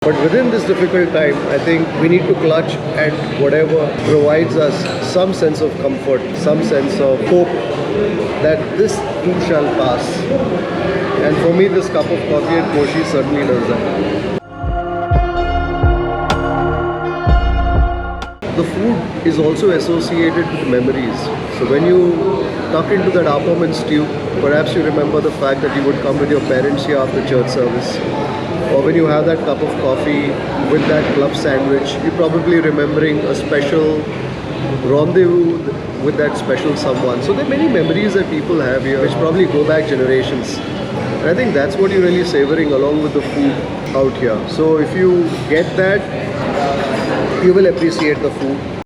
But within this difficult time, I think we need to clutch at whatever provides us some sense of comfort, some sense of hope that this too shall pass. And for me, this cup of coffee at Koshi certainly does that. The food is also associated with memories. So when you tuck into that appam and stew, perhaps you remember the fact that you would come with your parents here after church service. Or when you have that cup of coffee with that club sandwich, you're probably remembering a special rendezvous with that special someone. So there are many memories that people have here which probably go back generations. And I think that's what you're really savoring along with the food out here. So if you get that, you will appreciate the food.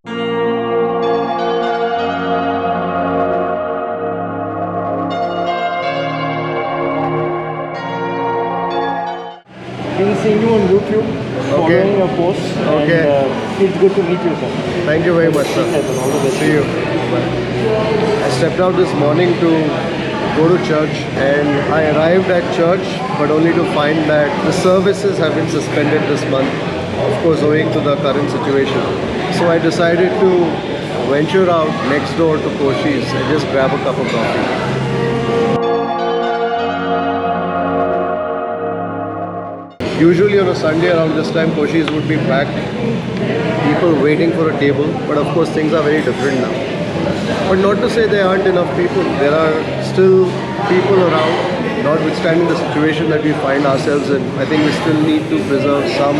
Been seeing you on YouTube, following your posts, Okay. and it's good to meet you, sir. Thank you very much, sir. And all the best. See you. Bye. I stepped out this morning to go to church, and I arrived at church, but only to find that the services have been suspended this month, of course owing to the current situation. So I decided to venture out next door to Koshi's and just grab a cup of coffee. Usually on a Sunday around this time, Koshi's would be packed, people waiting for a table, but of course things are very different now. But not to say there aren't enough people. There are still people around, notwithstanding the situation that we find ourselves in. I think we still need to preserve some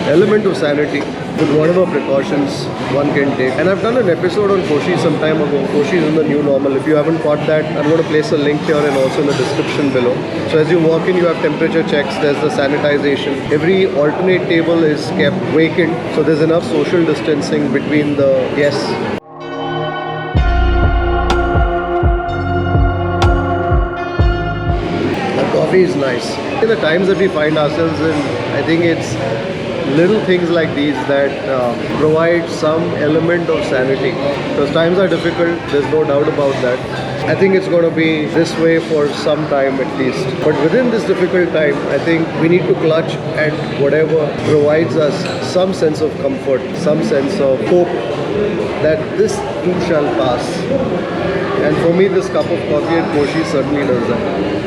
element of sanity with whatever precautions one can take. And I've done an episode on Koshi some time ago. Koshi is in the new normal. If you haven't caught that, I'm going to place a link here and also in the description below. So as you walk in, you have temperature checks, there's the sanitization. Every alternate table is kept vacant, so there's enough social distancing between the guests. Coffee is nice. In the times that we find ourselves in, I think it's little things like these that provide some element of sanity. Because times are difficult, there's no doubt about that. I think it's going to be this way for some time at least. But within this difficult time, I think we need to clutch at whatever provides us some sense of comfort, some sense of hope that this too shall pass. And for me, this cup of coffee at Koshi certainly does that.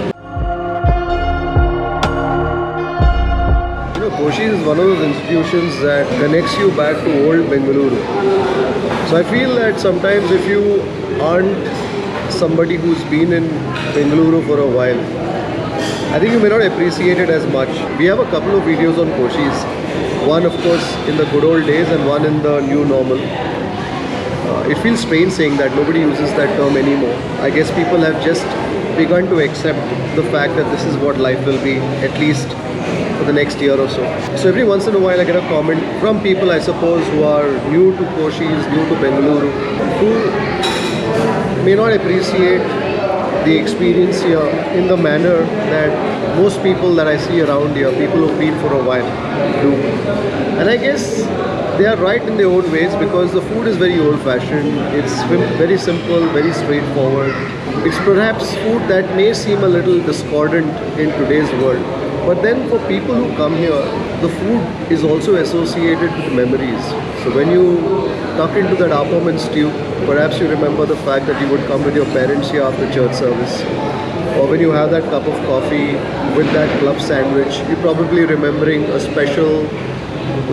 Koshi is one of those institutions that connects you back to old Bengaluru. So I feel that sometimes if you aren't somebody who's been in Bengaluru for a while, I think you may not appreciate it as much. We have a couple of videos on Koshis. One, of course, in the good old days and one in the new normal. It feels strange saying that nobody uses that term anymore. I guess people have just begun to accept the fact that this is what life will be, at least for the next year or so. So every once in a while I get a comment from people, I suppose, who are new to Koshi's, new to Bengaluru, who may not appreciate the experience here in the manner that most people that I see around here, people who've been for a while, do. And I guess they are right in their own ways, because the food is very old-fashioned, it's very simple, very straightforward. It's perhaps food that may seem a little discordant in today's world. But then for people who come here, the food is also associated with memories. So when you tuck into that appam and stew, perhaps you remember the fact that you would come with your parents here after church service. Or when you have that cup of coffee with that club sandwich, you're probably remembering a special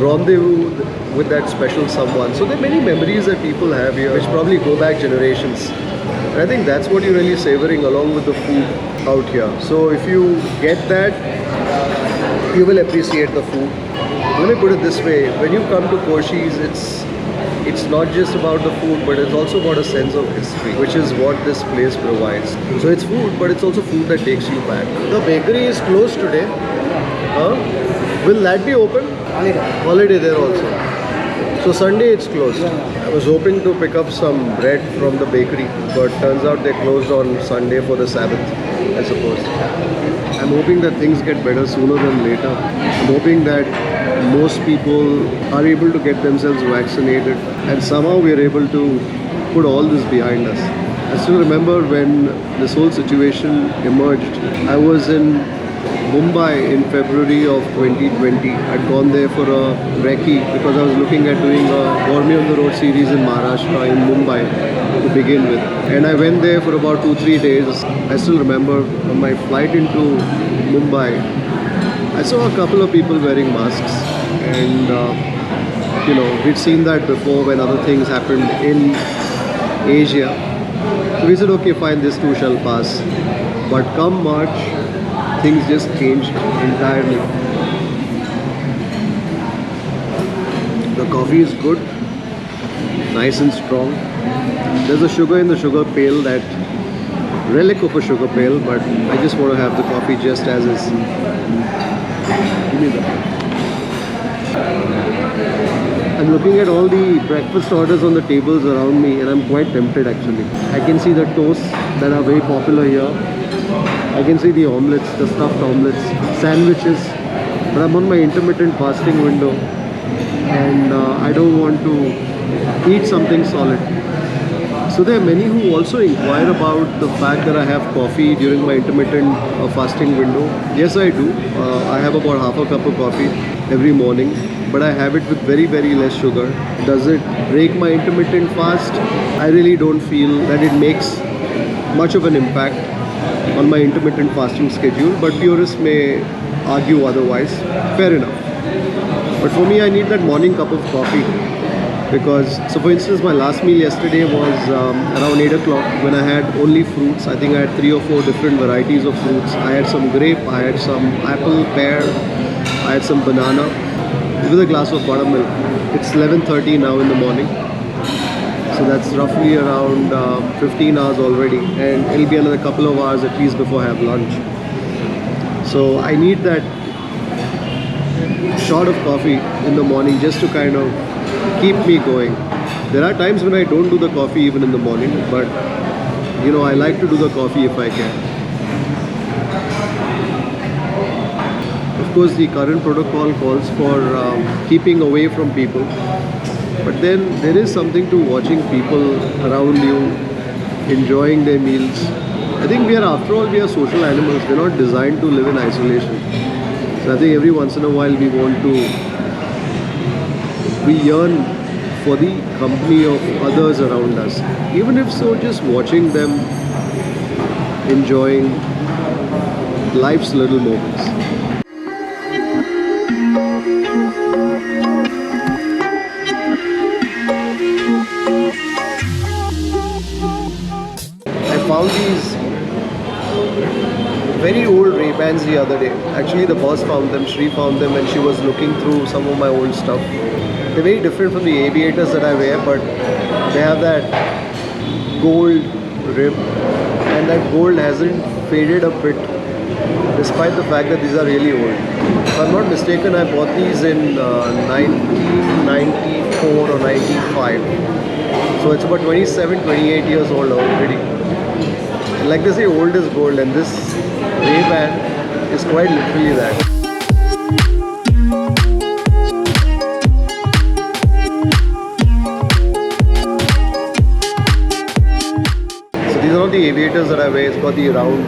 rendezvous with that special someone. So there are many memories that people have here which probably go back generations. And I think that's what you're really savoring along with the food out here. So if you get that, you will appreciate the food. Let me put it this way, when you come to Koshi's, it's not just about the food, but it's also about a sense of history, which is what this place provides. So it's food, but it's also food that takes you back. The bakery is closed today. Will that be open? Holiday there also. So Sunday it's closed. I was hoping to pick up some bread from the bakery, but turns out they closed on Sunday for the Sabbath, I suppose. I'm hoping that things get better sooner than later. I'm hoping that most people are able to get themselves vaccinated, and somehow we are able to put all this behind us. I still remember when this whole situation emerged, I was in Mumbai in February of 2020. I'd gone there for a recce because I was looking at doing a Gourmet on the Road series in Maharashtra, in Mumbai to begin with. And I went there for about 2-3 days. I still remember on my flight into Mumbai, I saw a couple of people wearing masks, and we'd seen that before when other things happened in Asia. So we said, okay, fine, this too shall pass. But come March, things just changed entirely. The coffee is good, nice and strong. There's a sugar in the sugar pail, that relic of a sugar pail, but I just want to have the coffee just as is. Give me that. I'm looking at all the breakfast orders on the tables around me, and I'm quite tempted actually. I can see the toasts that are very popular here. I can see the omelets, the stuffed omelets, sandwiches. But I'm on my intermittent fasting window, and I don't want to eat something solid. So there are many who also inquire about the fact that I have coffee during my intermittent fasting window. Yes, I do. I have about half a cup of coffee every morning, but I have it with very, very less sugar. Does it break my intermittent fast? I really don't feel that it makes much of an impact on my intermittent fasting schedule, but purists may argue otherwise. Fair enough. But for me, I need that morning cup of coffee. Because, so for instance, my last meal yesterday was around 8 o'clock, when I had only fruits. I think I had 3 or 4 different varieties of fruits. I had some grape, I had some apple, pear, I had some banana, with a glass of buttermilk. It's 11:30 now in the morning. So that's roughly around 15 hours already. And it'll be another couple of hours at least before I have lunch. So I need that shot of coffee in the morning just to kind of keep me going. There are times when I don't do the coffee even in the morning, but I like to do the coffee if I can. Of course, the current protocol calls for keeping away from people, but then there is something to watching people around you enjoying their meals. I think after all, we are social animals. We're not designed to live in isolation. So I think every once in a while we yearn for the company of others around us. Even if so, just watching them enjoying life's little moments. I found these very old Ray-Bans the other day. Actually, the boss found them, Shri found them, and she was looking through some of my old stuff. They're very different from the aviators that I wear, but they have that gold rim, and that gold hasn't faded a bit, despite the fact that these are really old. If I'm not mistaken, I bought these in 1994 or 95. So it's about 27, 28 years old already. And like they say, old is gold, and this Ray-Ban is quite literally that. So these are not the aviators that I wear. It's got the round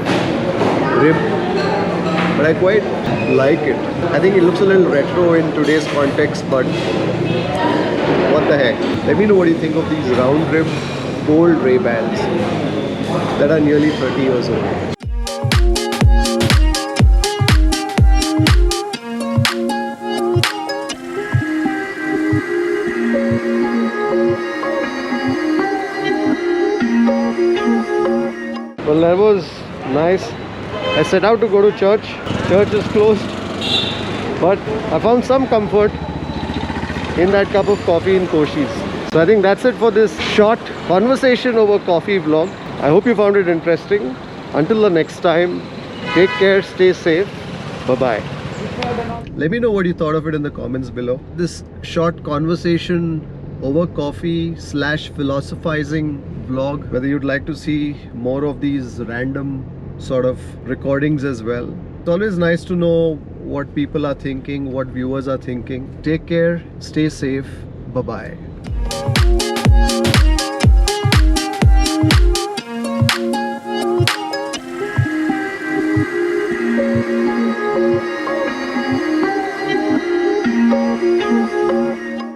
rim, but I quite like it. I think it looks a little retro in today's context, but what the heck. Let me know what you think of these round rim gold Ray-Bans that are nearly 30 years old. Well, that was nice. I set out to go to church. Church is closed, but I found some comfort in that cup of coffee in Koshi's. So I think that's it for this short conversation over coffee vlog. I hope you found it interesting. Until the next time, take care, stay safe. Bye-bye. Let me know what you thought of it in the comments below. This short conversation over coffee / philosophizing vlog, whether you'd like to see more of these random sort of recordings as well. It's always nice to know what people are thinking, what viewers are thinking. Take care, stay safe. Bye-bye.